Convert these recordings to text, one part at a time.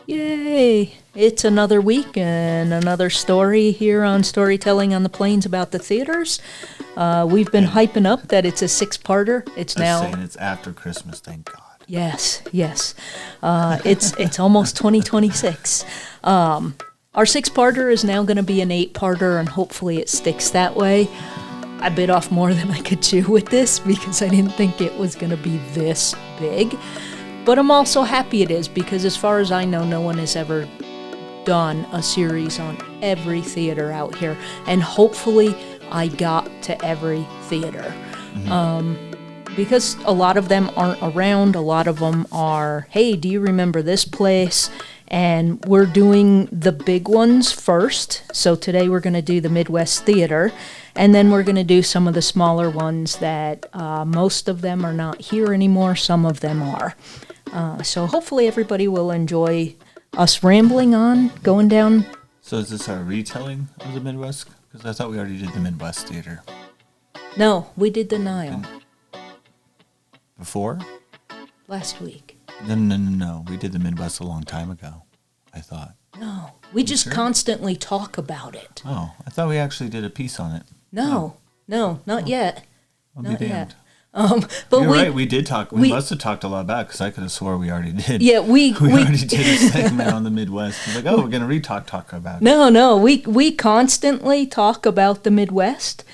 Yay! It's another week and another story here on Storytelling on the Plains about the theaters. We've been hyping up that it's a six-parter. It's now saying it's after Christmas, thank God. Yes. It's almost 2026. Our six-parter is now going to be an eight-parter, and hopefully it sticks that way. I bit off more than I could chew with this because I didn't think it was going to be this big. But I'm also happy it is because as far as I know, no one has ever done a series on every theater out here. And hopefully I got to every theater. Because a lot of them aren't around. A lot of them are, hey, do you remember this place? And we're doing the big ones first. So today we're going to do the Midwest Theater. And then we're going to do some of the smaller ones that most of them are not here anymore. Some of them are. So hopefully everybody will enjoy us rambling on, going down. So is this our retelling of the Midwest? Because I thought we already did the Midwest Theater. No, we did the Nile. Before? Last week. No. We did the Midwest a long time ago, I thought. No, we just constantly talk about it. Oh, I thought we actually did a piece on it. No, not yet. I'll be damned. But You're right, we did talk. We must have talked a lot about it because I could have swore we already did. Yeah, we already did a segment on the Midwest. Like, we're going to talk about it. No, we constantly talk about the Midwest,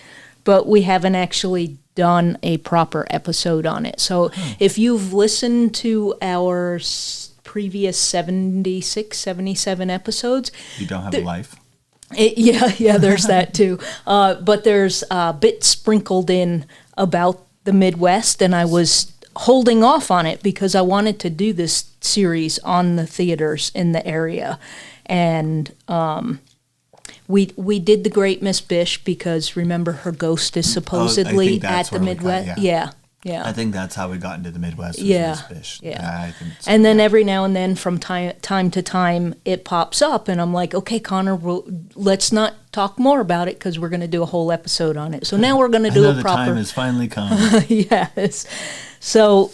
but we haven't actually done a proper episode on it. So if you've listened to our previous 76, 77 episodes... You don't have a life? Yeah, there's that too. But there's bits sprinkled in about the Midwest, and I was holding off on it because I wanted to do this series on the theaters in the area. And we did the Great Miss Bish because, remember, her ghost is supposedly at the Midwest. Yeah. I think that's how we got into the Midwest. Yeah. Miss Bish. Yeah. I think so. And then every now and then from time to time it pops up and I'm like, okay, Connor, let's not talk more about it because we're going to do a whole episode on it. So now we're going to do a proper... the time has finally come. Yes. So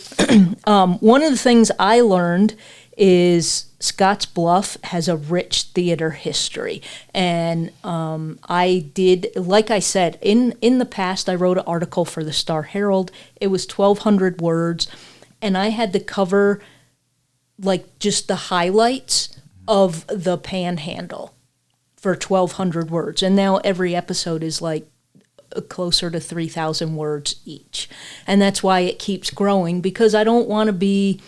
one of the things I learned is Scottsbluff has a rich theater history. And I did, like I said, in the past, I wrote an article for the Star Herald. It was 1,200 words, and I had to cover like just the highlights of the Panhandle for 1,200 words. And now every episode is like closer to 3,000 words each. And that's why it keeps growing, because I don't want to be...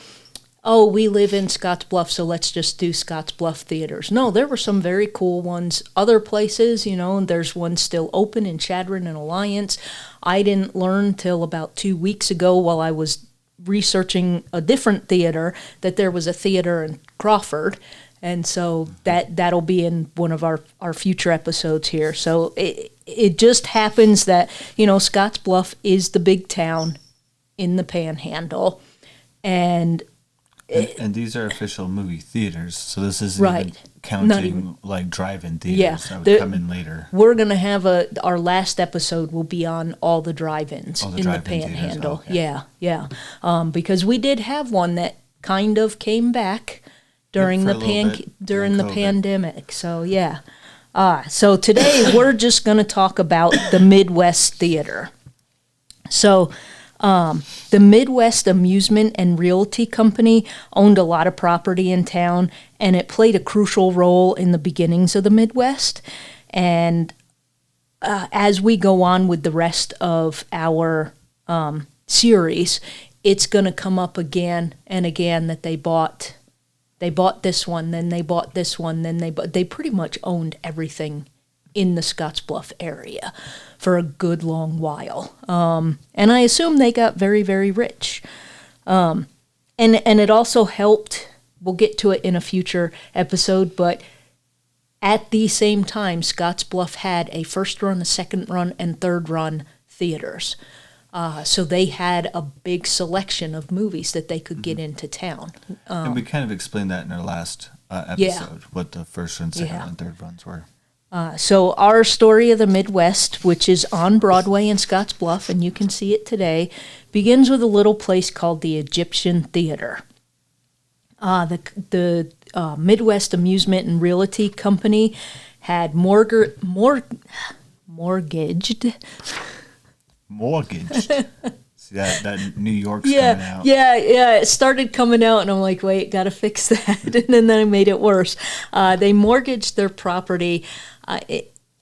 oh, we live in Scottsbluff, so let's just do Scottsbluff theaters. No, there were some very cool ones. Other places, there's one still open in Chadron and Alliance. I didn't learn till about 2 weeks ago while I was researching a different theater that there was a theater in Crawford. And so that'll be in one of our future episodes here. So it just happens that, Scottsbluff is the big town in the Panhandle. And these are official movie theaters, so this isn't even counting like drive-in theaters that would come in later. We're going to have our last episode will be on all the drive-ins in the Panhandle. Okay. Yeah. Because we did have one that kind of came back during the pandemic. So yeah. So today we're just going to talk about the Midwest Theater. So. The Midwest Amusement and Realty Company owned a lot of property in town, and it played a crucial role in the beginnings of the Midwest. And as we go on with the rest of our series, it's going to come up again and again that they bought this one, then they bought this one, then they pretty much owned everything in the Scottsbluff area for a good long while. And I assume they got very, very rich. And it also helped, we'll get to it in a future episode, but at the same time, Scottsbluff had a first run, a second run, and third run theaters. So they had a big selection of movies that they could get into town. And we kind of explained that in our last episode, what the first run, second run, and third runs were. So our story of the Midwest, which is on Broadway in Scottsbluff, and you can see it today, begins with a little place called the Egyptian Theater. The Midwest Amusement and Realty Company had mortgaged. See, that New York's coming out. Yeah. It started coming out, and I'm like, wait, gotta fix that. And then I made it worse. They mortgaged their property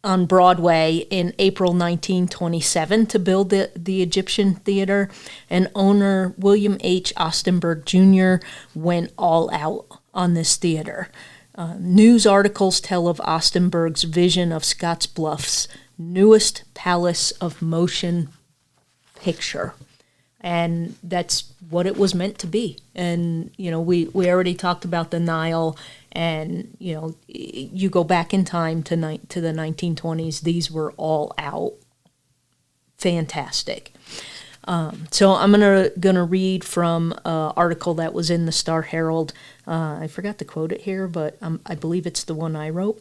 on Broadway in April 1927 to build the Egyptian Theater, and owner William H. Ostenberg Jr. went all out on this theater. News articles tell of Ostenberg's vision of Scottsbluff's newest palace of motion picture. And that's what it was meant to be. And, we already talked about the Nile, and, you go back in time to the 1920s, these were all out. Fantastic. So I'm gonna read from an article that was in the Star-Herald. I forgot to quote it here, but I believe it's the one I wrote.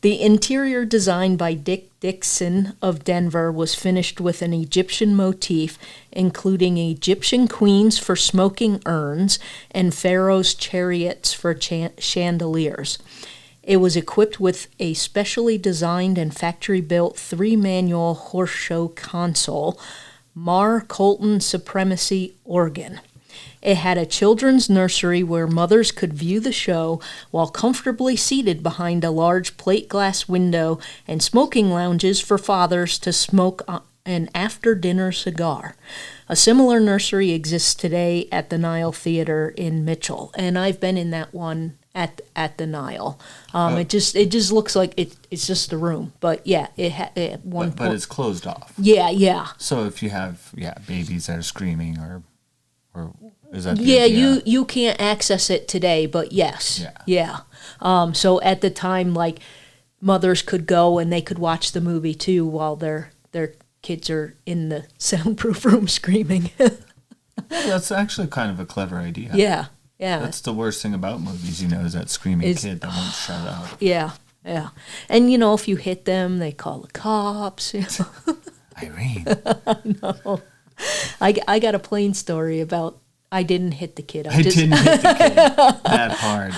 The interior design by Dick Dixon of Denver was finished with an Egyptian motif, including Egyptian queens for smoking urns and pharaoh's chariots for chandeliers. It was equipped with a specially designed and factory-built 3-manual horse show console, Mar Colton Supremacy organ. It had a children's nursery where mothers could view the show while comfortably seated behind a large plate glass window, and smoking lounges for fathers to smoke an after-dinner cigar. A similar nursery exists today at the Nile Theater in Mitchell, and I've been in that one at the Nile. It just looks like it's just a room, but yeah, but it's closed off. Yeah. So if you have babies that are screaming or is that you can't access it today, but yes. Yeah. So at the time, like, mothers could go and they could watch the movie too while their kids are in the soundproof room screaming. That's actually kind of a clever idea. Yeah. That's the worst thing about movies, is that screaming kid that won't shut up. Yeah. And if you hit them, they call the cops. Irene. No. I got a plain story about I didn't hit the kid. I didn't hit the kid that hard.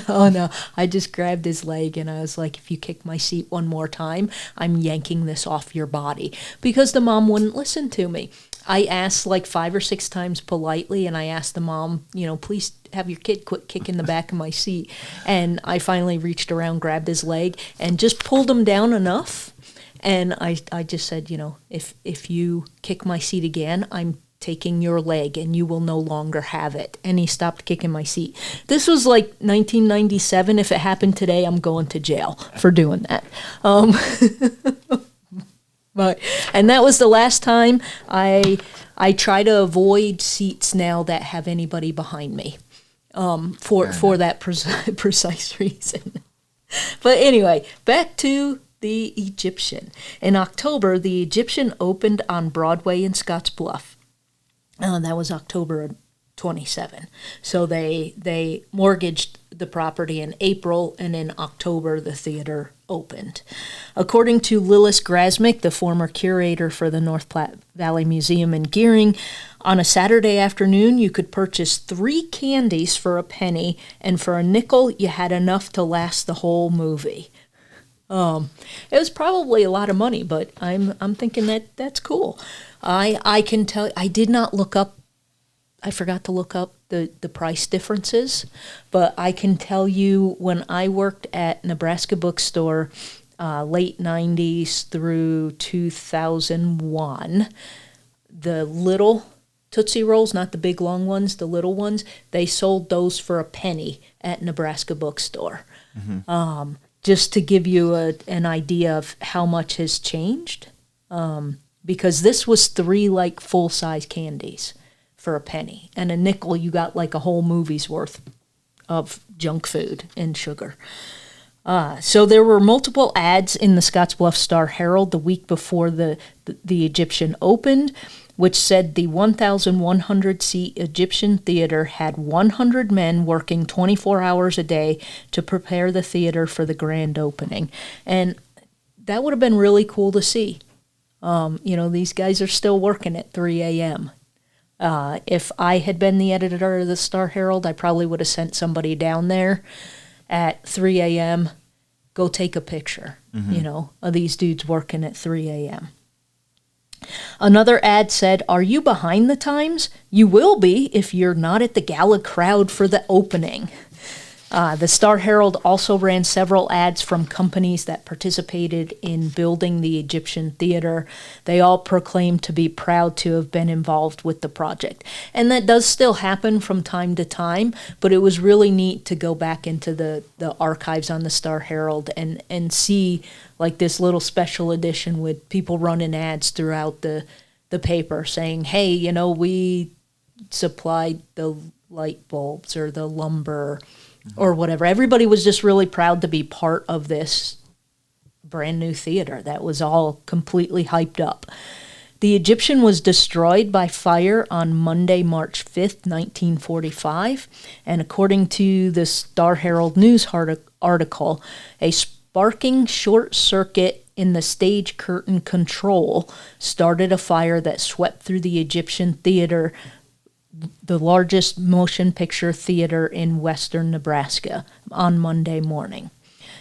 No. I just grabbed his leg and I was like, if you kick my seat one more time, I'm yanking this off your body. Because the mom wouldn't listen to me. I asked like 5 or 6 times politely, and I asked the mom, please have your kid quit kicking the back of my seat. And I finally reached around, grabbed his leg, and just pulled him down enough. And I just said, if you kick my seat again, I'm taking your leg and you will no longer have it. And he stopped kicking my seat. This was like 1997. If it happened today, I'm going to jail for doing that. And that was the last time. I try to avoid seats now that have anybody behind me for that precise reason. But anyway, back to the Egyptian. In October, the Egyptian opened on Broadway in Scottsbluff. That was October 27. So they mortgaged the property in April, and in October the theater opened. According to Lillis Grasmick, the former curator for the North Platte Valley Museum in Gearing, on a Saturday afternoon you could purchase 3 candies for a penny, and for a nickel you had enough to last the whole movie. It was probably a lot of money, but I'm thinking that's cool. I can tell. I did not look up. I forgot to look up the price differences, but I can tell you when I worked at Nebraska Bookstore, late 90s through 2001, the little Tootsie Rolls, not the big long ones, the little ones, they sold those for a penny at Nebraska Bookstore. Mm-hmm. Just to give you an idea of how much has changed, because this was 3 like full-size candies for a penny, and a nickel you got like a whole movie's worth of junk food and sugar. So there were multiple ads in the Scottsbluff Star-Herald the week before the Egyptian opened, which said the 1,100-seat Egyptian theater had 100 men working 24 hours a day to prepare the theater for the grand opening. And that would have been really cool to see. These guys are still working at 3 a.m. If I had been the editor of the Star-Herald, I probably would have sent somebody down there at 3 a.m., go take a picture, of these dudes working at 3 a.m. Another ad said, "Are you behind the times? You will be if you're not at the gala crowd for the opening." The Star-Herald also ran several ads from companies that participated in building the Egyptian theater. They all proclaimed to be proud to have been involved with the project. And that does still happen from time to time, but it was really neat to go back into the archives on the Star-Herald and see like this little special edition with people running ads throughout the paper saying, hey, we supplied the light bulbs or the lumber or whatever. Everybody was just really proud to be part of this brand new theater that was all completely hyped up. The Egyptian was destroyed by fire on Monday, March 5th, 1945, and according to the Star-Herald News article, a sparking short circuit in the stage curtain control started a fire that swept through the Egyptian theater, the largest motion picture theater in western Nebraska, on Monday morning.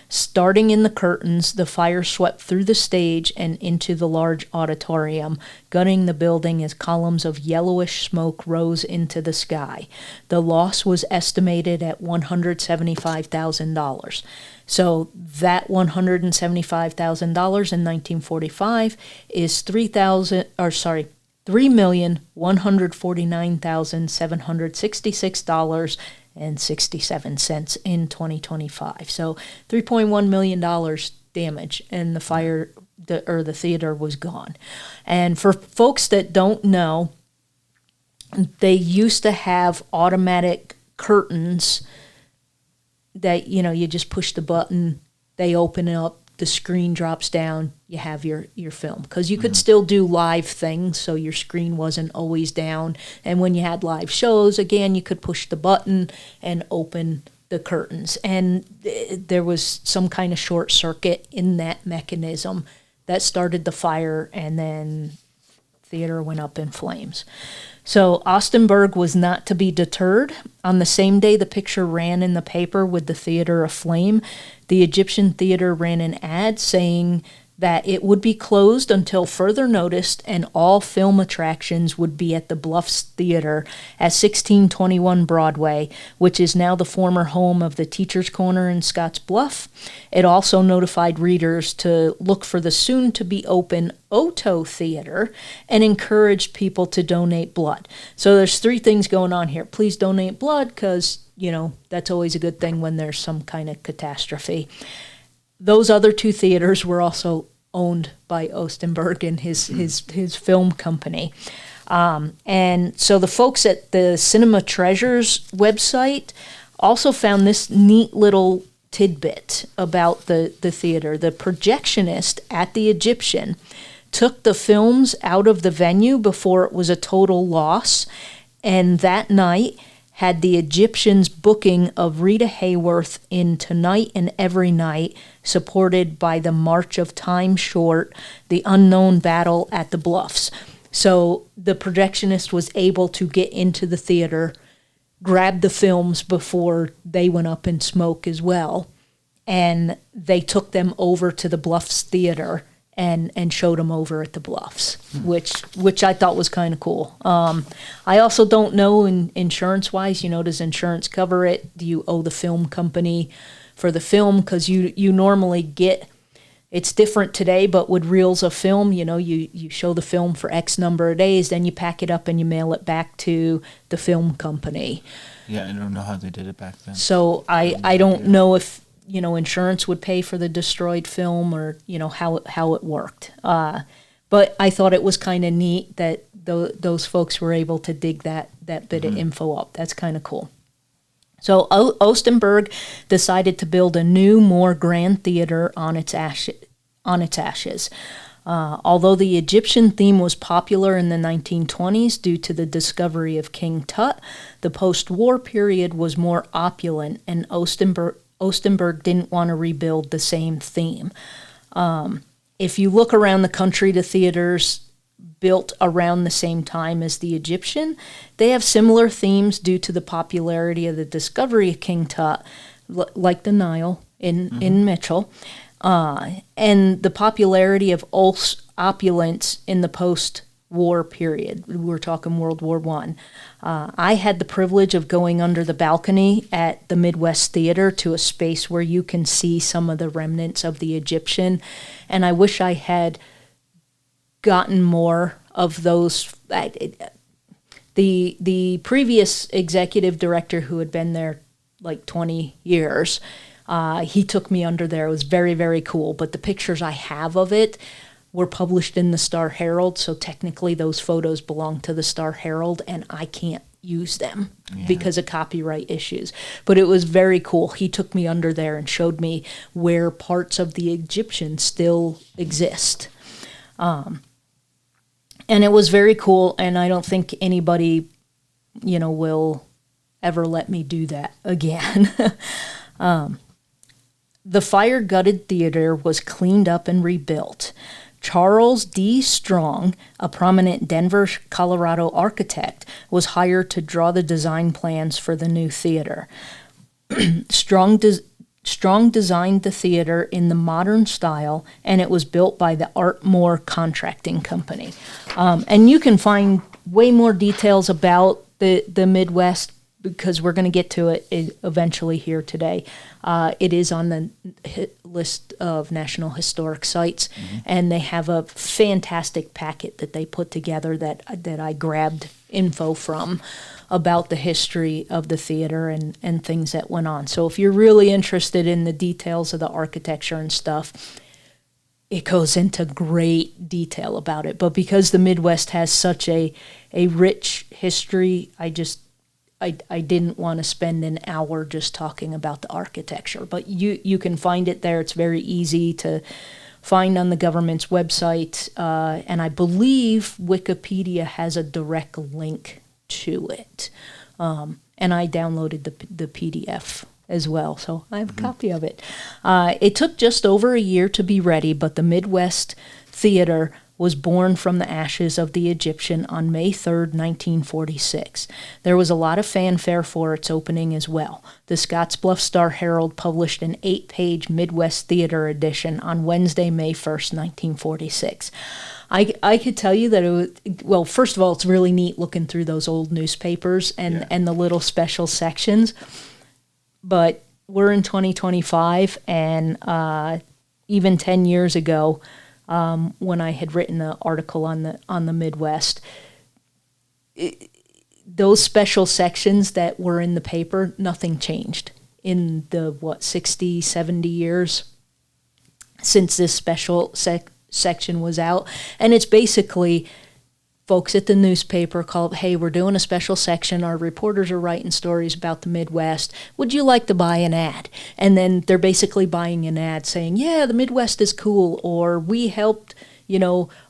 Starting in the curtains, the fire swept through the stage and into the large auditorium, gutting the building as columns of yellowish smoke rose into the sky. The loss was estimated at $175,000. So that $175,000 in 1945 is $3,149,766.67 in 2025. So $3.1 million damage, and the fire the theater was gone. And for folks that don't know, they used to have automatic curtains that, you just push the button, they open up, the screen drops down, you have your film. Because you could still do live things, so your screen wasn't always down. And when you had live shows, again, you could push the button and open the curtains. And there was some kind of short circuit in that mechanism that started the fire, and then theater went up in flames. So Austenberg was not to be deterred. On the same day the picture ran in the paper with the theater aflame, the Egyptian theater ran an ad saying that it would be closed until further notice, and all film attractions would be at the Bluffs Theater at 1621 Broadway, which is now the former home of the Teacher's Corner in Scottsbluff. It also notified readers to look for the soon-to-be-open Otto Theater and encouraged people to donate blood. So there's three things going on here. Please donate blood because, that's always a good thing when there's some kind of catastrophe. Those other two theaters were also owned by Austenberg and his film company. And so the folks at the Cinema Treasures website also found this neat little tidbit about the theater. The projectionist at the Egyptian took the films out of the venue before it was a total loss, and that night had the Egyptians' booking of Rita Hayworth in Tonight and Every Night, supported by the March of Time short, The Unknown Battle at the Bluffs. So the projectionist was able to get into the theater, grab the films before they went up in smoke as well, and they took them over to the Bluffs Theater and showed them over at the Bluffs, which I thought was kind of cool. I also don't know insurance-wise, does insurance cover it? Do you owe the film company for the film? Because you normally get, it's different today, but with reels of film, you show the film for X number of days, then you pack it up and you mail it back to the film company. Yeah, I don't know how they did it back then. So I don't know if insurance would pay for the destroyed film or, how it worked. But I thought it was kind of neat that those folks were able to dig that bit of info up. That's kind of cool. So Austenberg decided to build a new, more grand theater on its ashes. Although the Egyptian theme was popular in the 1920s due to the discovery of King Tut, the post-war period was more opulent, and Austenberg didn't want to rebuild the same theme. If you look around the country to theaters, built around the same time as the Egyptian. They have similar themes due to the popularity of the discovery of King Tut, like the Nile in Mitchell, and the popularity of opulence in the post-war period. We're talking World War I. I had the privilege of going under the balcony at the Midwest Theater to a space where you can see some of the remnants of the Egyptian, and I wish I had gotten more of those. The previous executive director, who had been there like 20 years, he took me under there. It was very, very cool. But the pictures I have of it were published in the Star-Herald, so technically those photos belong to the Star-Herald, and I can't use them because of copyright issues. But it was very cool. He took me under there and showed me where parts of the Egyptian still exist. And it was very cool, and I don't think anybody, will ever let me do that again. The fire-gutted theater was cleaned up and rebuilt. Charles D. Strong, a prominent Denver, Colorado architect, was hired to draw the design plans for the new theater. Strong designed the theater in the modern style, and it was built by the Artmore Contracting Company. And you can find way more details about the Midwest, because we're going to get to it eventually here today. It is on the list of National Historic Sites, and they have a fantastic packet that they put together that I grabbed info from about the history of the theater and things that went on. So if you're really interested in the details of the architecture and stuff, it goes into great detail about it. But because the Midwest has such a rich history, I didn't want to spend an hour just talking about the architecture. But you can find it there. It's very easy to find on the government's website. And I believe Wikipedia has a direct link to it. And I downloaded the PDF as well, so I have a copy of it. It took just over a year to be ready, but the Midwest Theater was born from the ashes of the Egyptian on May 3rd, 1946. There was a lot of fanfare for its opening as well. The Scottsbluff Star-Herald published an 8-page Midwest Theater edition on Wednesday, May 1st, 1946. I could tell you that well, first of all, it's really neat looking through those old newspapers and the little special sections. But we're in 2025, and even 10 years ago, when I had written an article on the Midwest, those special sections that were in the paper, nothing changed in the 60, 70 years since this special section was out. And it's basically folks at the newspaper call, hey, we're doing a special section. Our reporters are writing stories about the Midwest. Would you like to buy an ad? And then they're basically buying an ad saying, yeah, the Midwest is cool, or we helped,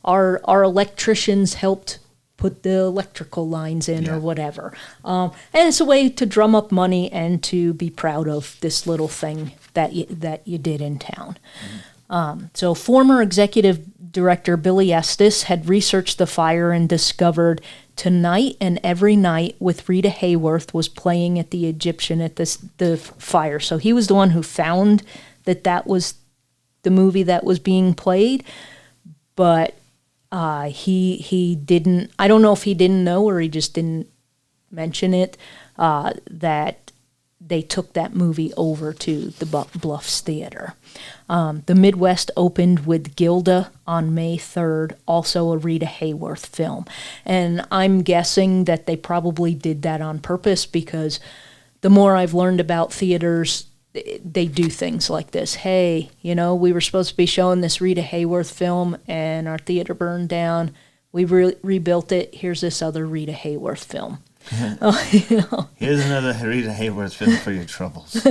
our electricians helped put the electrical lines in or whatever. And it's a way to drum up money and to be proud of this little thing that you did in town. So former executive director Billy Estes had researched the fire and discovered Tonight and Every Night with Rita Hayworth was playing at the Egyptian at the fire. So he was the one who found that was the movie that was being played, but he didn't, I don't know if he didn't know or he just didn't mention it, that they took that movie over to the Bluffs Theater. The Midwest opened with Gilda on May 3rd, also a Rita Hayworth film. And I'm guessing that they probably did that on purpose, because the more I've learned about theaters, they do things like this. Hey, we were supposed to be showing this Rita Hayworth film and our theater burned down. We rebuilt it. Here's this other Rita Hayworth film. Here's another Rita Hayworth film for your troubles.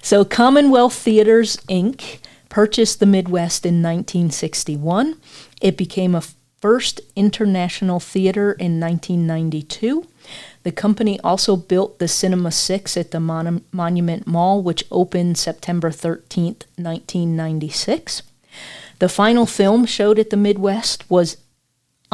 So Commonwealth Theaters, Inc. purchased the Midwest in 1961. It became a first international theater in 1992. The company also built the Cinema 6 at the Monument Mall, which opened September 13th, 1996. The final film showed at the Midwest was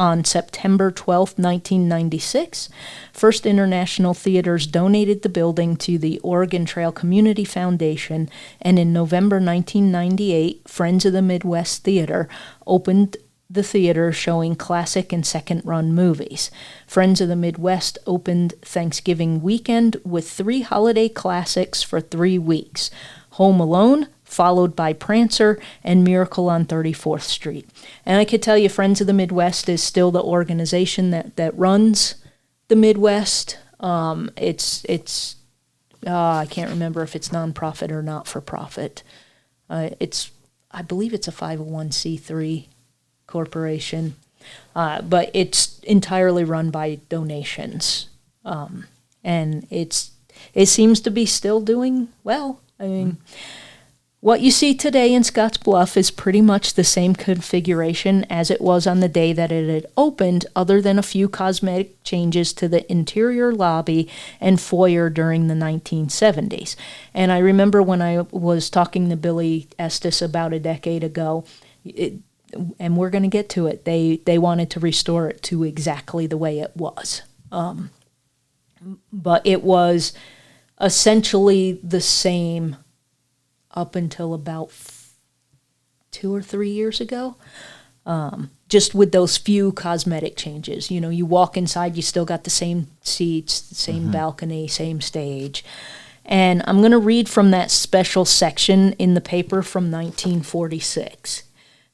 on September 12, 1996. First International Theaters donated the building to the Oregon Trail Community Foundation, and in November 1998, Friends of the Midwest Theater opened the theater showing classic and second-run movies. Friends of the Midwest opened Thanksgiving weekend with 3 holiday classics for 3 weeks: Home Alone, followed by Prancer, and Miracle on 34th Street. And I could tell you Friends of the Midwest is still the organization that runs the Midwest. It's I can't remember if it's nonprofit or not-for-profit. I believe it's a 501c3 corporation, but it's entirely run by donations, and it seems to be still doing well. I mean, what you see today in Scottsbluff is pretty much the same configuration as it was on the day that it had opened, other than a few cosmetic changes to the interior lobby and foyer during the 1970s. And I remember when I was talking to Billy Estes about a decade ago, and we're going to get to it, they wanted to restore it to exactly the way it was. But it was essentially the same up until about 2 or 3 years ago, just with those few cosmetic changes. You know, you walk inside, you still got the same seats, the same balcony, same stage. And I'm going to read from that special section in the paper from 1946.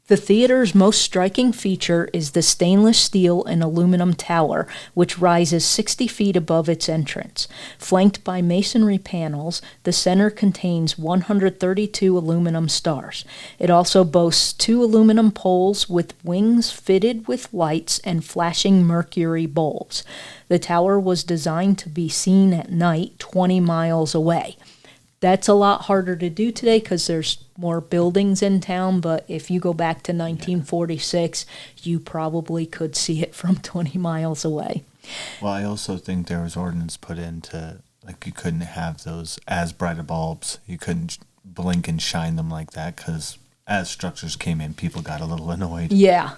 The theater's most striking feature is the stainless steel and aluminum tower, which rises 60 feet above its entrance. Flanked by masonry panels, the center contains 132 aluminum stars. It also boasts 2 aluminum poles with wings fitted with lights and flashing mercury bulbs. The tower was designed to be seen at night 20 miles away. That's a lot harder to do today because there's more buildings in town, but if you go back to 1946, you probably could see it from 20 miles away. Well, I also think there was ordinance put in to, like, you couldn't have those as bright bulbs. You couldn't blink and shine them like that because as structures came in, people got a little annoyed. Yeah.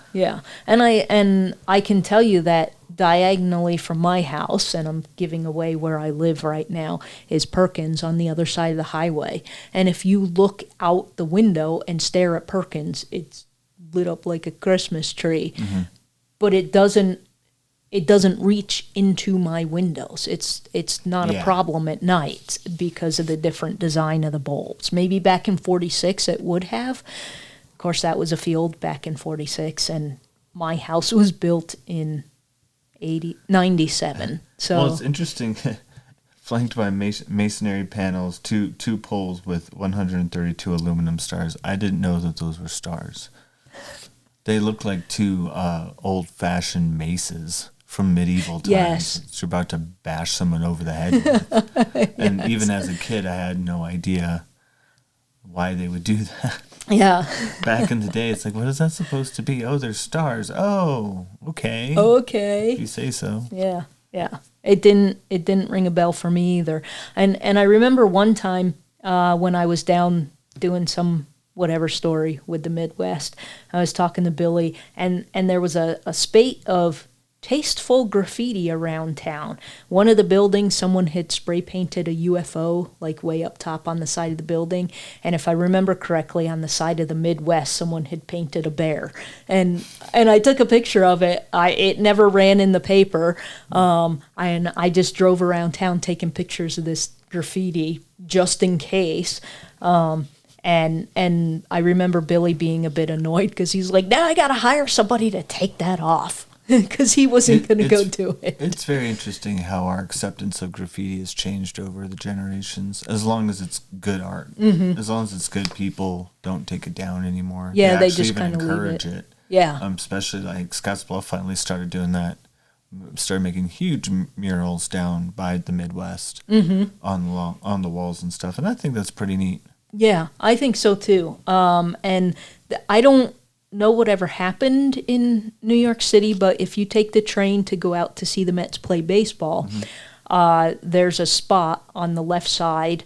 And I can tell you that diagonally from my house, and I'm giving away where I live right now, is Perkins on the other side of the highway. And if you look out the window and stare at Perkins, it's lit up like a Christmas tree. Mm-hmm. But it doesn't reach into my windows. It's not a problem at night because of the different design of the bulbs. Maybe back in 46 it would have. Of course, that was a field back in 46, and my house was built in 97. So, well, it's interesting. Flanked by masonry panels, two poles with 132 aluminum stars. I didn't know that those were stars. They look like 2 old-fashioned maces from medieval times. Yes. That you're about to bash someone over the head with. And even as a kid, I had no idea why they would do that. Yeah. Back in the day, it's like, what is that supposed to be? Oh, there's stars. Oh, okay. Okay. If you say so. Yeah. It didn't ring a bell for me either. And I remember one time when I was down doing some whatever story with the Midwest, I was talking to Billy, and there was a spate of tasteful graffiti around town. One of the buildings, someone had spray painted a UFO, like way up top on the side of the building. And if I remember correctly, on the side of the Midwest, someone had painted a bear. And I took a picture of it. It never ran in the paper. And I just drove around town taking pictures of this graffiti just in case. And I remember Billy being a bit annoyed because he's like, now I got to hire somebody to take that off. Because he wasn't going to go do it. It's very interesting how our acceptance of graffiti has changed over the generations. As long as it's good art, as long as it's good, people don't take it down anymore. Yeah, they just kind of encourage it. Yeah, especially like Scottsbluff finally started doing that. Started making huge murals down by the Midwest on the walls and stuff, and I think that's pretty neat. Yeah, I think so too. And I don't know whatever happened in New York City, but if you take the train to go out to see the Mets play baseball, there's a spot on the left side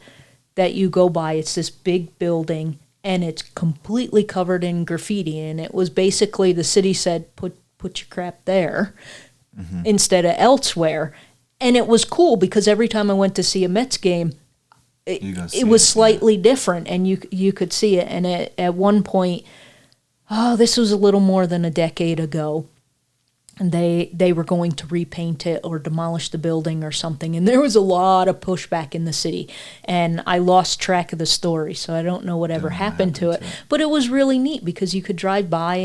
that you go by. It's this big building, and it's completely covered in graffiti, and it was basically the city said, put put your crap there instead of elsewhere. And it was cool because every time I went to see a Mets game, it was slightly different, and you could see it. And at one point, this was a little more than a decade ago, and they were going to repaint it or demolish the building or something, and there was a lot of pushback in the city, and I lost track of the story, so I don't know whatever happened to it. But it was really neat because you could drive by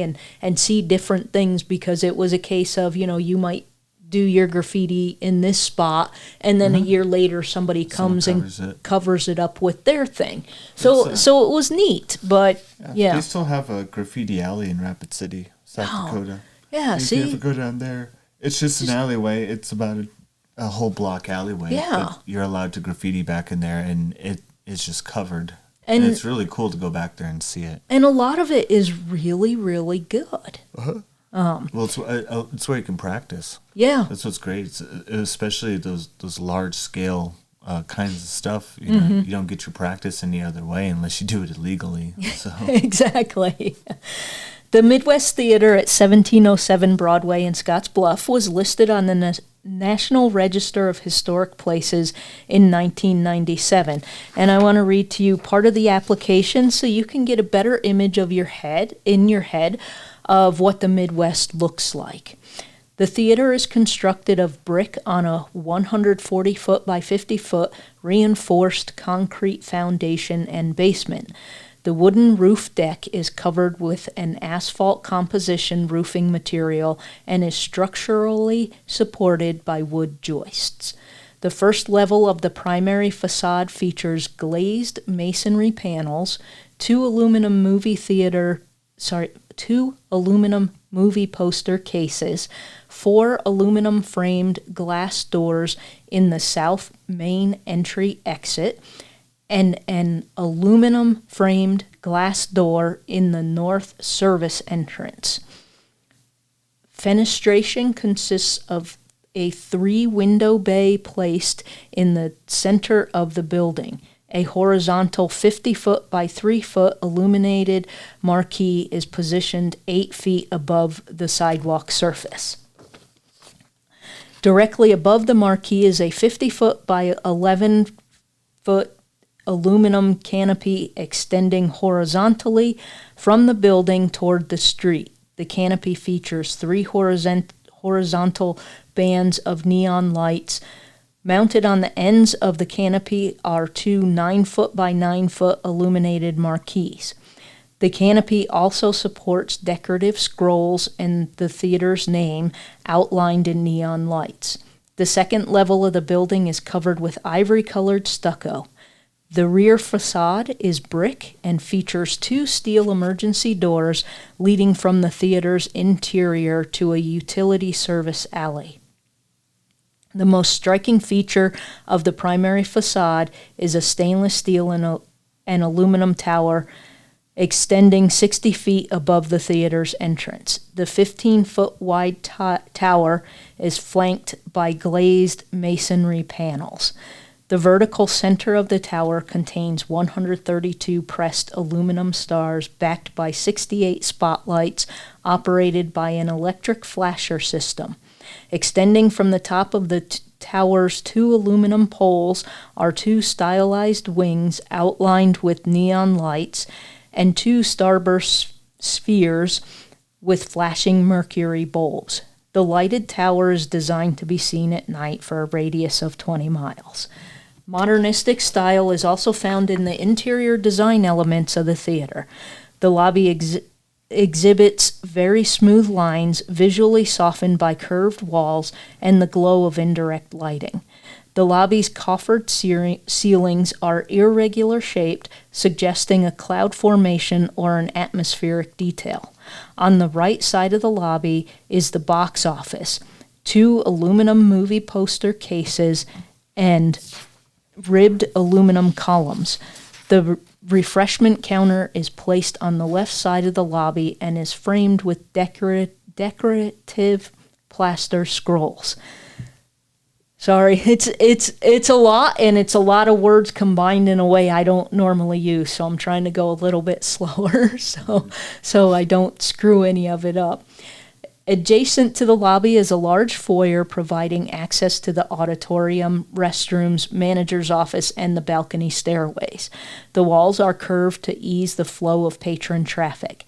and see different things, because it was a case of, you might do your graffiti in this spot, and then a year later somebody comes and covers it up with their thing. So it was neat, but yeah. They still have a graffiti alley in Rapid City, South Dakota. Yeah, you can ever go down there. It's just an alleyway. It's about a whole block alleyway. Yeah. But you're allowed to graffiti back in there, and it is just covered. And it's really cool to go back there and see it. And a lot of it is really, really good. Well, it's where you can practice. Yeah, that's what's great. Especially those large scale kinds of stuff. You don't get your practice any other way unless you do it illegally. So. Exactly. The Midwest Theater at 1707 Broadway in Scottsbluff was listed on the National Register of Historic Places in 1997. And I want to read to you part of the application so you can get a better image of your head of what the Midwest looks like. The theater is constructed of brick on a 140-foot by 50-foot reinforced concrete foundation and basement. The wooden roof deck is covered with an asphalt composition roofing material and is structurally supported by wood joists. The first level of the primary facade features glazed masonry panels, two aluminum movie poster cases, 4 aluminum framed glass doors in the south main entry exit, and an aluminum framed glass door in the north service entrance. Fenestration consists of a 3-window bay placed in the center of the building. A horizontal 50-foot by 3-foot illuminated marquee is positioned 8 feet above the sidewalk surface. Directly above the marquee is a 50-foot by 11-foot aluminum canopy extending horizontally from the building toward the street. The canopy features 3 horizontal bands of neon lights. Mounted on the ends of the canopy are 2 9-foot by 9-foot illuminated marquees. The canopy also supports decorative scrolls and the theater's name outlined in neon lights. The second level of the building is covered with ivory-colored stucco. The rear facade is brick and features 2 steel emergency doors leading from the theater's interior to a utility service alley. The most striking feature of the primary facade is a stainless steel and aluminum tower extending 60 feet above the theater's entrance. The 15-foot wide tower is flanked by glazed masonry panels. The vertical center of the tower contains 132 pressed aluminum stars backed by 68 spotlights operated by an electric flasher system. Extending from the top of the tower's 2 aluminum poles are 2 stylized wings outlined with neon lights and 2 starburst spheres with flashing mercury bulbs. The lighted tower is designed to be seen at night for a radius of 20 miles. Modernistic style is also found in the interior design elements of the theater. The lobby exhibits very smooth lines, visually softened by curved walls and the glow of indirect lighting. The lobby's coffered ceilings are irregular shaped, suggesting a cloud formation or an atmospheric detail. On the right side of the lobby is the box office, 2 aluminum movie poster cases, and ribbed aluminum columns. The refreshment counter is placed on the left side of the lobby and is framed with decorative plaster scrolls. Sorry, it's a lot, and it's a lot of words combined in a way I don't normally use, so I'm trying to go a little bit slower so I don't screw any of it up. Adjacent to the lobby is a large foyer providing access to the auditorium, restrooms, manager's office, and the balcony stairways. The walls are curved to ease the flow of patron traffic,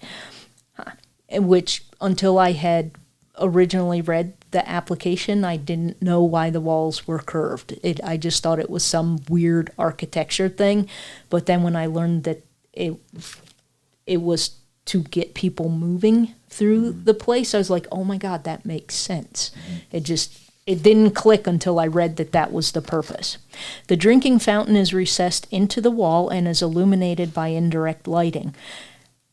which until I had originally read the application, I didn't know why the walls were curved. I just thought it was some weird architecture thing. But then when I learned that it was to get people moving through the place, I was like, oh my God, that makes sense. It didn't click until I read that was the purpose. The drinking fountain is recessed into the wall and is illuminated by indirect lighting.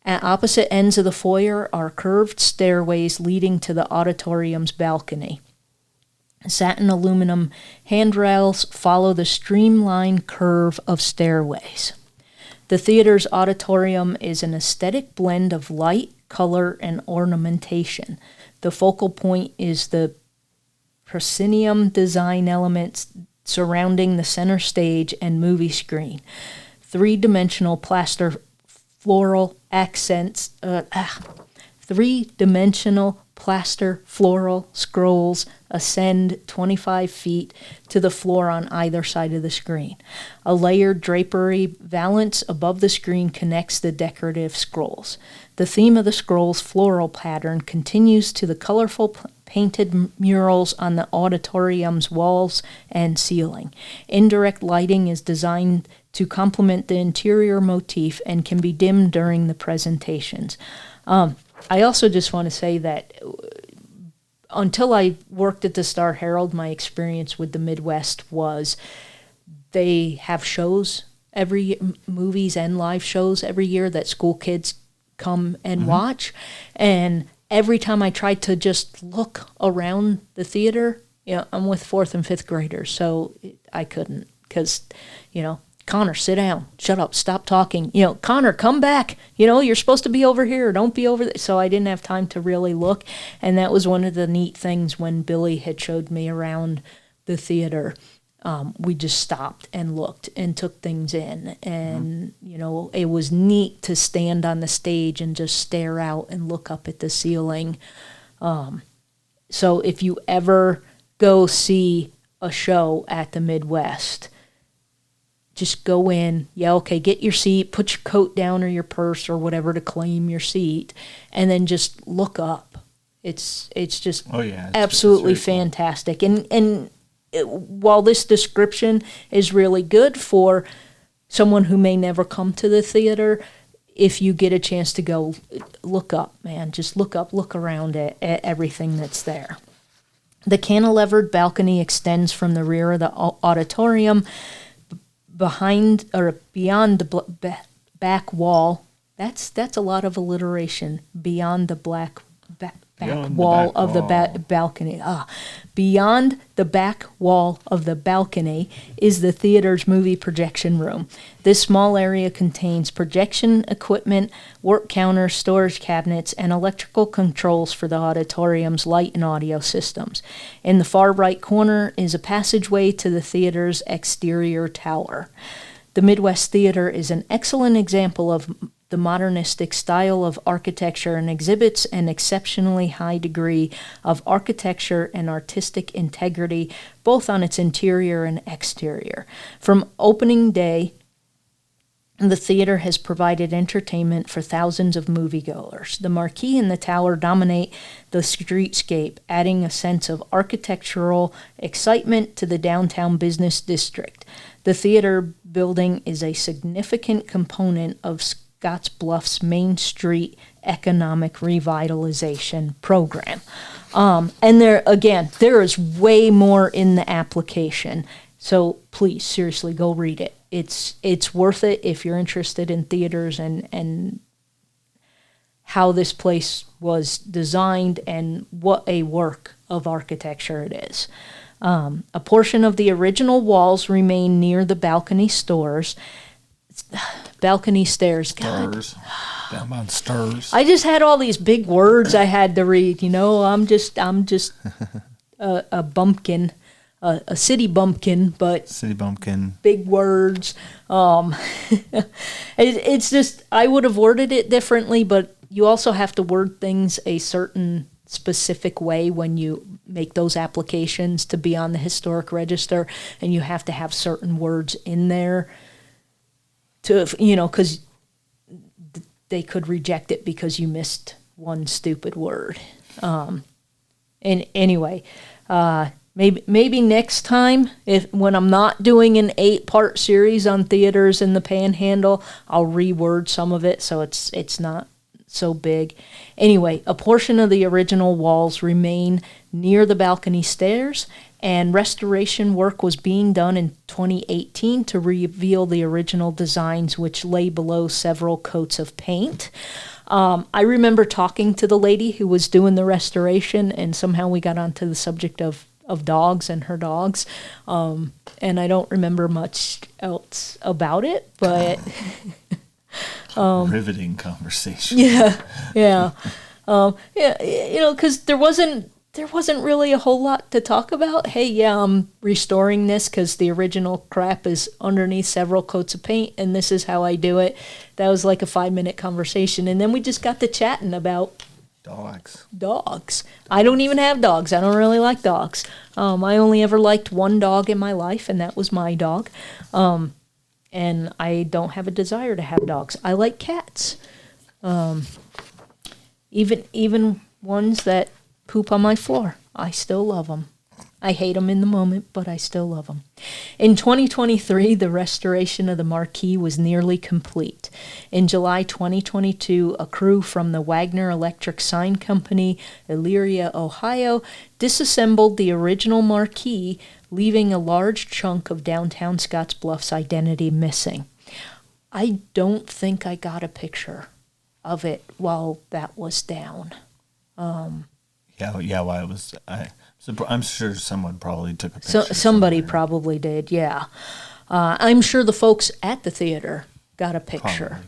At opposite ends of the foyer are curved stairways leading to the auditorium's balcony. Satin aluminum handrails follow the streamlined curve of stairways. The theater's auditorium is an aesthetic blend of light, color, and ornamentation. The focal point is the proscenium design elements surrounding the center stage and movie screen. Three-dimensional plaster floral accents, three-dimensional plaster floral scrolls ascend 25 feet to the floor on either side of the screen. A layered drapery valance above the screen connects the decorative scrolls. The theme of the scroll's floral pattern continues to the colorful painted murals on the auditorium's walls and ceiling. Indirect lighting is designed to complement the interior motif and can be dimmed during the presentations. I also just want to say that until I worked at the Star Herald, my experience with the Midwest was they have shows movies and live shows every year that school kids come and watch. And every time I tried to just look around the theater, I'm with 4th and 5th graders, so I couldn't because, Connor, sit down. Shut up. Stop talking. Connor, come back. You're supposed to be over here. Don't be over there. So I didn't have time to really look. And that was one of the neat things when Billy had showed me around the theater. We just stopped and looked and took things in. And, it was neat to stand on the stage and just stare out and look up at the ceiling. So if you ever go see a show at the Midwest, just go in, get your seat, put your coat down or your purse or whatever to claim your seat, and then just look up. It's just absolutely fantastic. And while this description is really good for someone who may never come to the theater, if you get a chance to go, look up, man. Just look up, look around at everything that's there. The cantilevered balcony extends from the rear of the auditorium behind or beyond the back wall. That's a lot of alliteration. Beyond the back wall of the balcony. Beyond the back wall of the balcony is the theater's movie projection room. This small area contains projection equipment, work counters, storage cabinets, and electrical controls for the auditorium's light and audio systems. In the far right corner is a passageway to the theater's exterior tower. The Midwest Theater is an excellent example of the modernistic style of architecture and exhibits an exceptionally high degree of architecture and artistic integrity, both on its interior and exterior. From opening day, the theater has provided entertainment for thousands of moviegoers. The marquee and the tower dominate the streetscape, adding a sense of architectural excitement to the downtown business district. The theater building is a significant component of Scottsbluff's Main Street economic revitalization program. And there is way more in the application. So please, seriously, go read it. It's worth it if you're interested in theaters and how this place was designed and what a work of architecture it is. A portion of the original walls remain near the balcony stairs. Stairs. Down by the stairs. I just had all these big words I had to read. I'm just a bumpkin, a city bumpkin, but city bumpkin. Big words. It's just I would have worded it differently, but you also have to word things a certain specific way when you make those applications to be on the historic register, and you have to have certain words in there to, because they could reject it because you missed one stupid word. And anyway, maybe next time, when I'm not doing an 8-part series on theaters in the Panhandle, I'll reword some of it so it's not so big. Anyway, a portion of the original walls remain near the balcony stairs, and restoration work was being done in 2018 to reveal the original designs, which lay below several coats of paint. I remember talking to the lady who was doing the restoration, and somehow we got onto the subject of dogs and her dogs. And I don't remember much else about it, but... riveting conversation. Yeah. Because there wasn't really a whole lot to talk about. Hey, yeah, I'm restoring this because the original crap is underneath several coats of paint, and this is how I do it. That was like a 5-minute conversation, and then we just got to chatting about dogs. I don't even have dogs. I don't really like dogs. I only ever liked one dog in my life, and that was my dog. And I don't have a desire to have dogs. I like cats. Even ones that poop on my floor. I still love them. I hate them in the moment, but I still love them. In 2023, the restoration of the marquee was nearly complete. In July 2022, a crew from the Wagner Electric Sign Company, Elyria, Ohio, disassembled the original marquee, leaving a large chunk of downtown Scottsbluff's identity missing. I don't think I got a picture of it while that was down. Yeah, while it was... I'm sure someone probably took a picture. Somebody probably did, yeah. I'm sure the folks at the theater got a picture,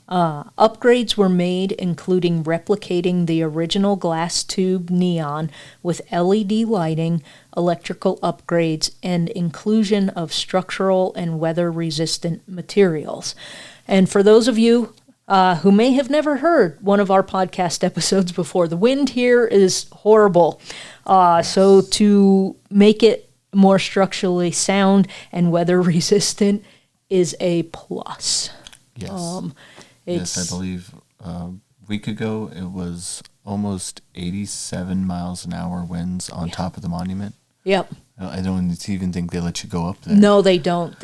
Upgrades were made, including replicating the original glass tube neon with LED lighting, electrical upgrades, and inclusion of structural and weather-resistant materials. And for those of you who may have never heard one of our podcast episodes before, the wind here is horrible. So to make it more structurally sound and weather-resistant is a plus. Yes. Yes, I believe a week ago it was almost 87 miles an hour winds on top of the monument. Yep. I don't even think they let you go up there. No, they don't.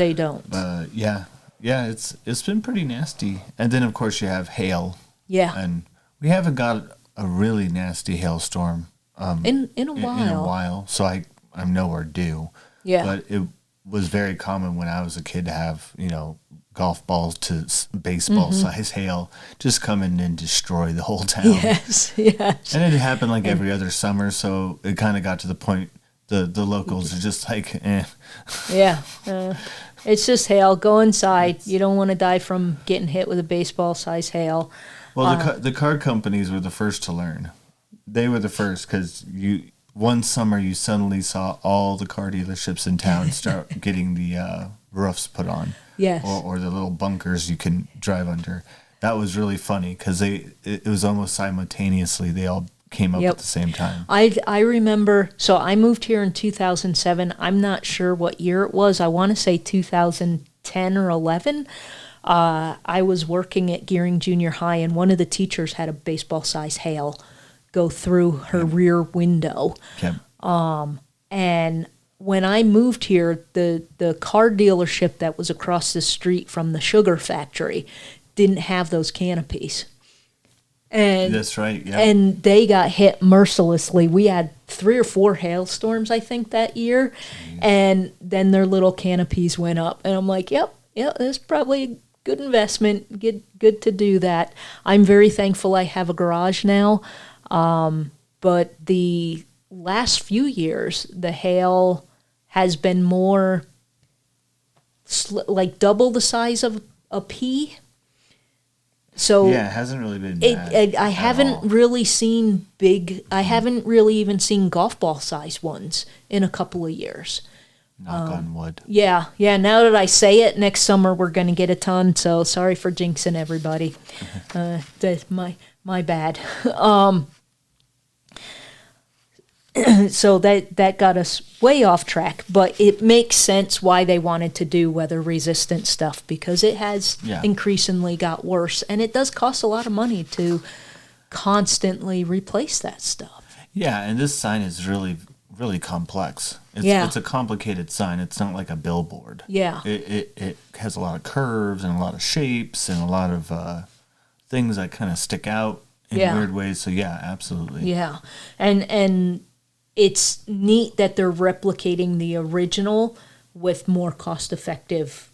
Yeah, it's been pretty nasty. And then, of course, you have hail. Yeah. And we haven't got a really nasty hailstorm in a while. So I'm nowhere due. Yeah. But it was very common when I was a kid to have, golf balls to baseball size hail just come in and destroy the whole town. Yes. And it happened like every other summer, so it kind of got to the point the locals are just like, eh. Yeah. It's just hail. Go inside. You don't want to die from getting hit with a baseball size hail. Well, the car companies were the first to learn. They were the first because one summer you suddenly saw all the car dealerships in town start getting the roofs put on. Yes. Or the little bunkers you can drive under. That was really funny because it was almost simultaneously. They all came up at the same time. I remember, so I moved here in 2007. I'm not sure what year it was. I want to say 2010 or 11. I was working at Gearing Junior High, and one of the teachers had a baseball-sized hail go through her rear window. Yep. And when I moved here, the car dealership that was across the street from the sugar factory didn't have those canopies. And that's right, yeah. And they got hit mercilessly. We had 3 or 4 hailstorms, I think, that year. And then their little canopies went up. And I'm like, yep, that's probably a good investment. Good to do that. I'm very thankful I have a garage now. But the last few years, the hail has been more like double the size of a pea. So yeah, it hasn't really been bad. I haven't really seen I haven't really even seen golf ball size ones in a couple of years. Knock on wood. Yeah. Now that I say it, next summer we're going to get a ton. So sorry for jinxing everybody. That's my bad. So that got us way off track, but it makes sense why they wanted to do weather-resistant stuff, because it has increasingly got worse, and it does cost a lot of money to constantly replace that stuff. Yeah, and this sign is really, really complex. It's a complicated sign. It's not like a billboard. Yeah. It has a lot of curves and a lot of shapes and a lot of things that kind of stick out in weird ways. So, yeah, absolutely. Yeah, and it's neat that they're replicating the original with more cost-effective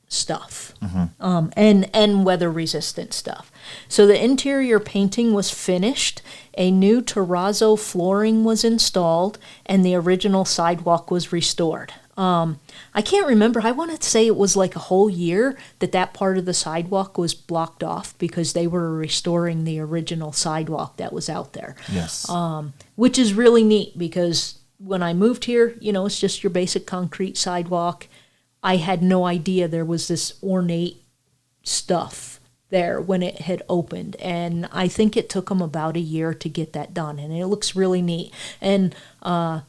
stuff, and weather-resistant stuff. So the interior painting was finished, a new terrazzo flooring was installed, and the original sidewalk was restored. I can't remember. I want to say it was like a whole year that part of the sidewalk was blocked off because they were restoring the original sidewalk that was out there. Yes. Which is really neat, because when I moved here, it's just your basic concrete sidewalk. I had no idea there was this ornate stuff there when it had opened, and I think it took them about a year to get that done, and it looks really neat. And I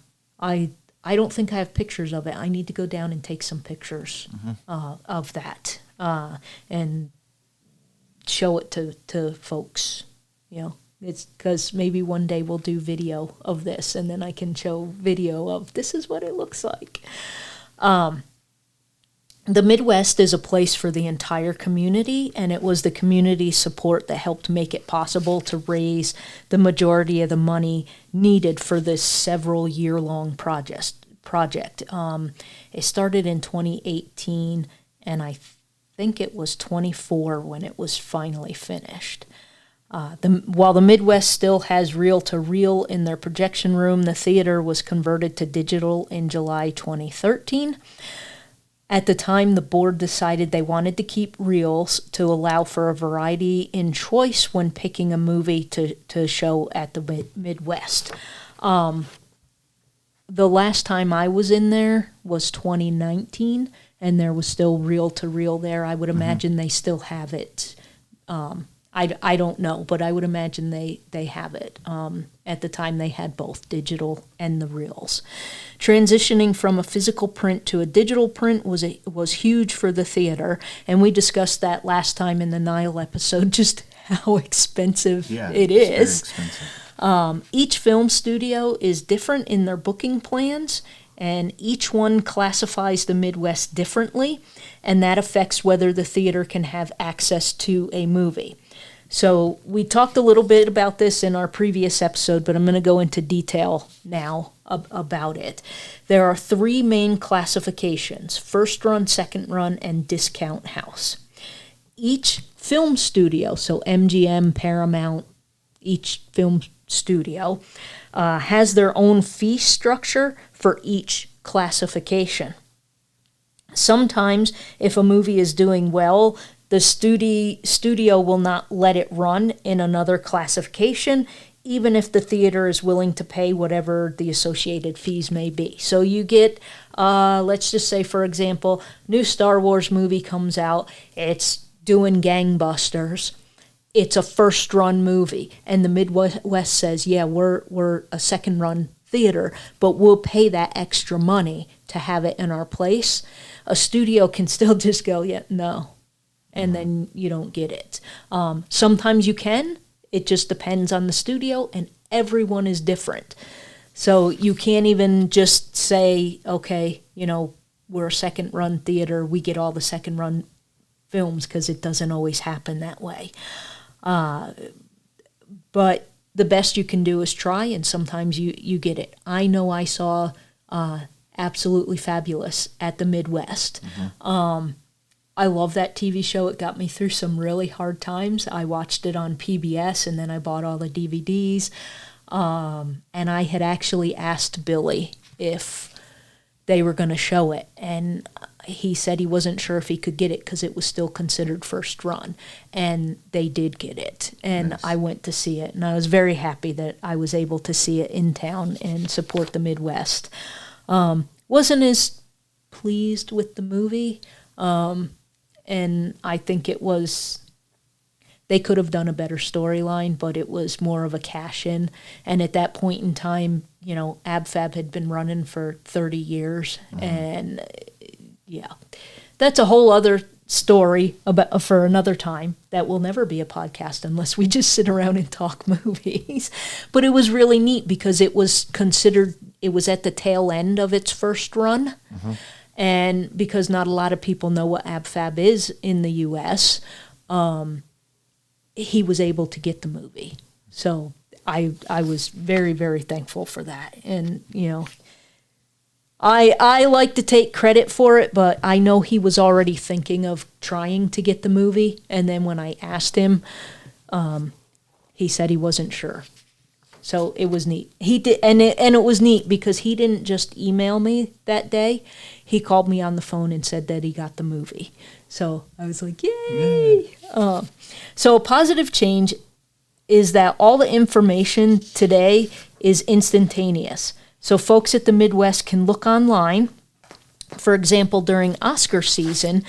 don't think I have pictures of it. I need to go down and take some pictures of that and show it to folks. It's because maybe one day we'll do video of this, and then I can show video of this is what it looks like. The Midwest is a place for the entire community, and it was the community support that helped make it possible to raise the majority of the money needed for this several year-long project. It started in 2018, and I think it was 24 when it was finally finished. While the Midwest still has reel-to-reel in their projection room, the theater was converted to digital in July 2013. At the time, the board decided they wanted to keep reels to allow for a variety in choice when picking a movie to show at the Midwest. The last time I was in there was 2019, and there was still reel-to-reel there. I would imagine they still have it. I don't know, but I would imagine they have it. At the time, they had both digital and the reels. Transitioning from a physical print to a digital print was huge for the theater, and we discussed that last time in the Nile episode, just how expensive it is. Very expensive. Each film studio is different in their booking plans, and each one classifies the Midwest differently, and that affects whether the theater can have access to a movie. So we talked a little bit about this in our previous episode, but I'm going to go into detail now about it. There are 3 main classifications: first run, second run, and discount house. Each film studio, so MGM, Paramount, each film studio, has their own fee structure for each classification. Sometimes, if a movie is doing well, the studio will not let it run in another classification, even if the theater is willing to pay whatever the associated fees may be. So you get, let's just say, for example, new Star Wars movie comes out, it's doing gangbusters, it's a first-run movie, and the Midwest says, yeah, we're a second-run theater, but we'll pay that extra money to have it in our place. A studio can still just go, yeah, no, and then you don't get it. Sometimes you can. It just depends on the studio, and everyone is different. So you can't even just say, okay, we're a second-run theater, we get all the second-run films, because it doesn't always happen that way. But the best you can do is try, and sometimes you get it. I know I saw Absolutely Fabulous at the Midwest. I love that TV show. It got me through some really hard times. I watched it on PBS, and then I bought all the DVDs. And I had actually asked Billy if they were going to show it, and he said he wasn't sure if he could get it because it was still considered first run, and they did get it, and nice. I went to see it, and I was very happy that I was able to see it in town and support the Midwest. Wasn't as pleased with the movie, and I think they could have done a better storyline, but it was more of a cash in. And at that point in time, you know, AbFab had been running for 30 years. And yeah, that's a whole other story about for another time. That will never be a podcast unless we just sit around and talk movies. But it was really neat because it was considered, it was at the tail end of its first run. And because not a lot of people know what AbFab is in the U.S., he was able to get the movie. So I was very, very thankful for that. And, you know, I like to take credit for it, but I know he was already thinking of trying to get the movie. And then when I asked him, he said he wasn't sure. So it was neat. He did, and it was neat because he didn't just email me that day. He called me on the phone and said that he got the movie. So I was like, yay! So a positive change is that all the information today is instantaneous. So folks at the Midwest can look online, for example, during Oscar season,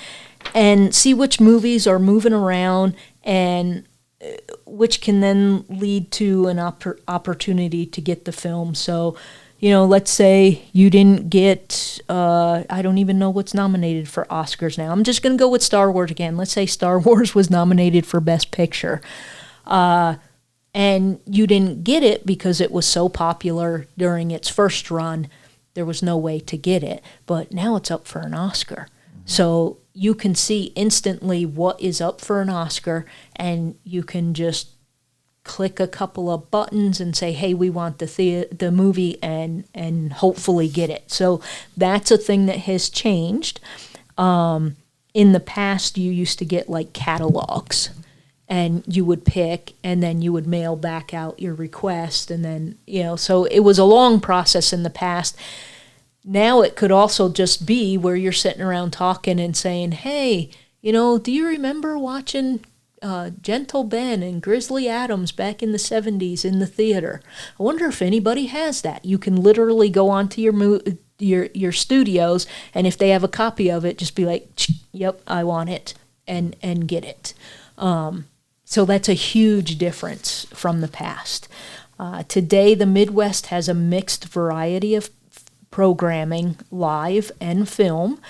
and see which movies are moving around and which can then lead to an opportunity to get the film. So, you know, let's say you didn't get, I don't even know what's nominated for Oscars now. I'm just going to go with Star Wars again. Let's say Star Wars was nominated for Best Picture. And you didn't get it because it was so popular during its first run. There was no way to get it. But now it's up for an Oscar. So you can see instantly what is up for an Oscar, and you can just click a couple of buttons and say, hey, we want the movie, and hopefully get it. So that's a thing that has changed. In the past, you used to get like catalogs, and you would pick, and then you would mail back out your request, and then, you know, so it was a long process in the past. Now it could also just be where you're sitting around talking and saying, hey, you know, do you remember watching Gentle Ben and Grizzly Adams back in the 70s in the theater? I wonder if anybody has that. You can literally go onto your studios, and if they have a copy of it, just be like, yep, I want it, and get it. So that's a huge difference from the past. Today, the Midwest has a mixed variety of programming, live and film,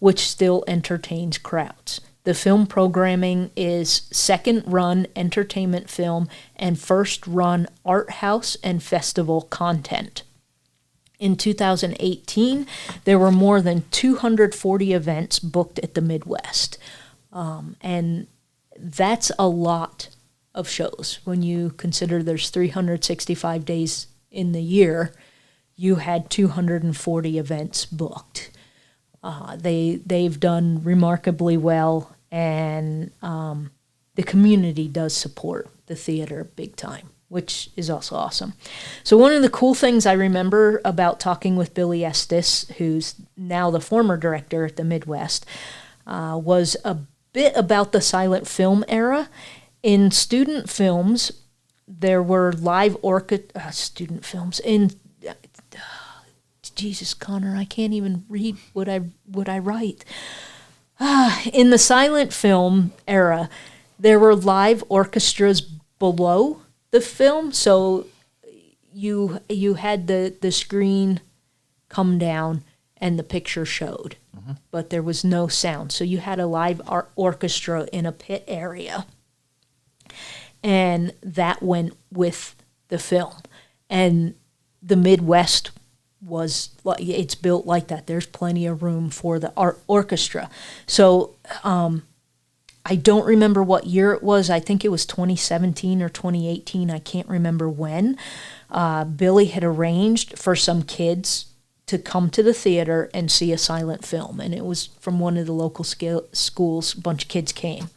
which still entertains crowds. The film programming is second-run entertainment film and first-run art house and festival content. In 2018, there were more than 240 events booked at the Midwest. And that's a lot of shows. When you consider there's 365 days in the year, you had 240 events booked. They've done remarkably well, and the community does support the theater big time, which is also awesome. So one of the cool things I remember about talking with Billy Estes, who's now the former director at the Midwest, was a bit about the silent film era. In student films, there were live student films in Jesus, Connor, I can't even read what I write. In the silent film era, there were live orchestras below the film, so you had the screen come down and the picture showed, but there was no sound. So you had a live orchestra in a pit area, and that went with the film. And the Midwest it's built like that. There's plenty of room for the orchestra. So I don't remember what year it was. I think it was 2017 or 2018. I can't remember when. Billy had arranged for some kids to come to the theater and see a silent film. And it was from one of the local schools. A bunch of kids came.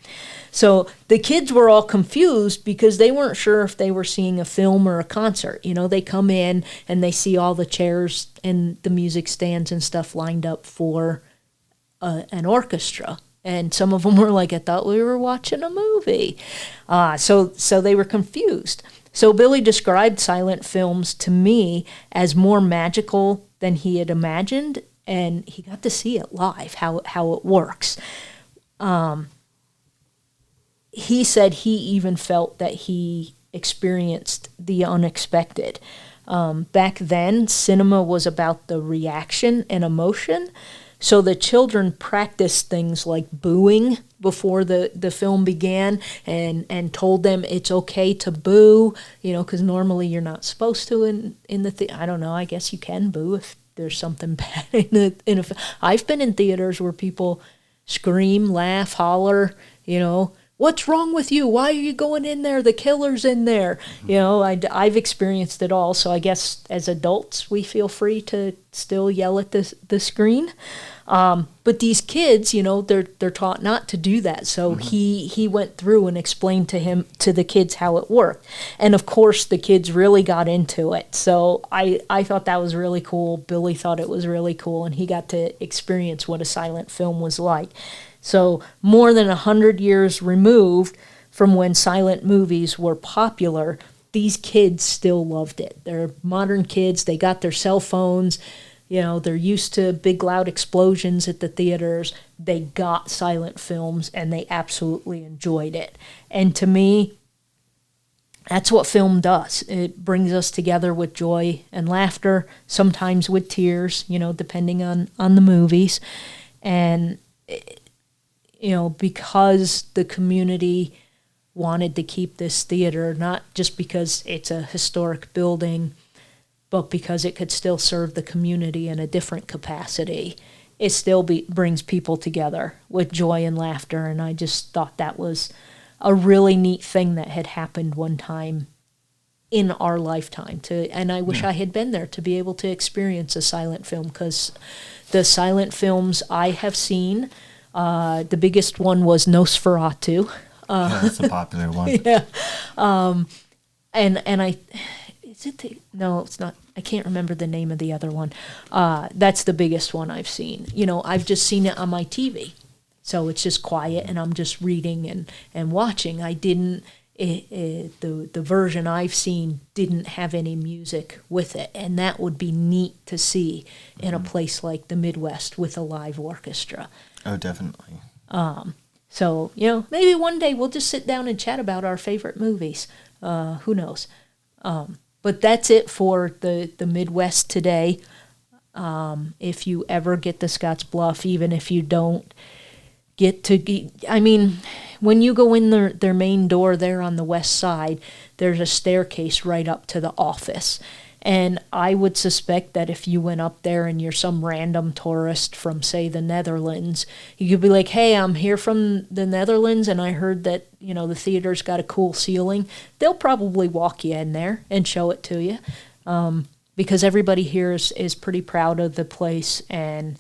So the kids were all confused because they weren't sure if they were seeing a film or a concert. You know, they come in and they see all the chairs and the music stands and stuff lined up for an orchestra. And some of them were like, I thought we were watching a movie. So they were confused. So Billy described silent films to me as more magical than he had imagined, and he got to see it live, how it works. he said he even felt that he experienced the unexpected. Back then, cinema was about the reaction and emotion. So the children practiced things like booing before the film began and told them it's okay to boo, because normally you're not supposed to in the I don't know, I guess you can boo if there's something bad in a I've been in theaters where people scream, laugh, holler, what's wrong with you? Why are you going in there? The killer's in there. I've experienced it all. So I guess as adults, we feel free to still yell at the screen. But these kids, they're taught not to do that. So he went through and explained to the kids how it worked. And of course, the kids really got into it. So I thought that was really cool. Billy thought it was really cool. And he got to experience what a silent film was like. So more than 100 years removed from when silent movies were popular, these kids still loved it. They're modern kids. They got their cell phones. They're used to big, loud explosions at the theaters. They got silent films, and they absolutely enjoyed it. And to me, that's what film does. It brings us together with joy and laughter, sometimes with tears, depending on the movies. And because the community wanted to keep this theater, not just because it's a historic building, but because it could still serve the community in a different capacity, it still brings people together with joy and laughter. And I just thought that was a really neat thing that had happened one time in our lifetime. And I wish I had been there to be able to experience a silent film, because the silent films I have seen, the biggest one was Nosferatu. That's a popular one. Yeah. And I... No, it's not. I can't remember the name of the other one. That's the biggest one I've seen. I've just seen it on my TV. So it's just quiet and I'm just reading and watching. I didn't, the version I've seen didn't have any music with it. And that would be neat to see in a place like the Midwest with a live orchestra. Oh, definitely. So, maybe one day we'll just sit down and chat about our favorite movies. Who knows? But that's it for the Midwest today. If you ever get to Scottsbluff, even if you don't get to... when you go in their main door there on the west side, there's a staircase right up to the office. And I would suspect that if you went up there and you're some random tourist from, say, the Netherlands, you could be like, hey, I'm here from the Netherlands and I heard that, the theater's got a cool ceiling. They'll probably walk you in there and show it to you, because everybody here is pretty proud of the place and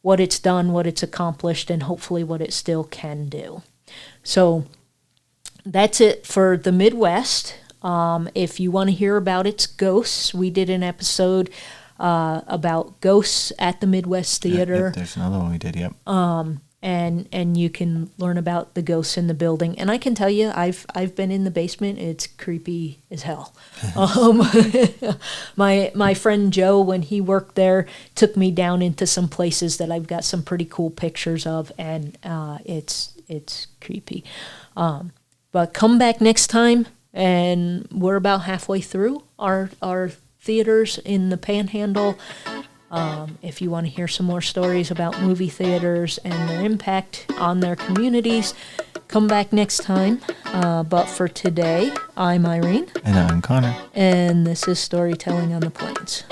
what it's done, what it's accomplished, and hopefully what it still can do. So that's it for the Midwest. If you want to hear about its ghosts, we did an episode about ghosts at the Midwest Theater. Yep, there's another one we did, yep. And you can learn about the ghosts in the building. And I can tell you, I've been in the basement. It's creepy as hell. My friend Joe, when he worked there, took me down into some places that I've got some pretty cool pictures of, and it's creepy. But come back next time. And we're about halfway through our theaters in the Panhandle. If you want to hear some more stories about movie theaters and their impact on their communities, come back next time. But for today, I'm Irene. And I'm Connor. And this is Storytelling on the Plains.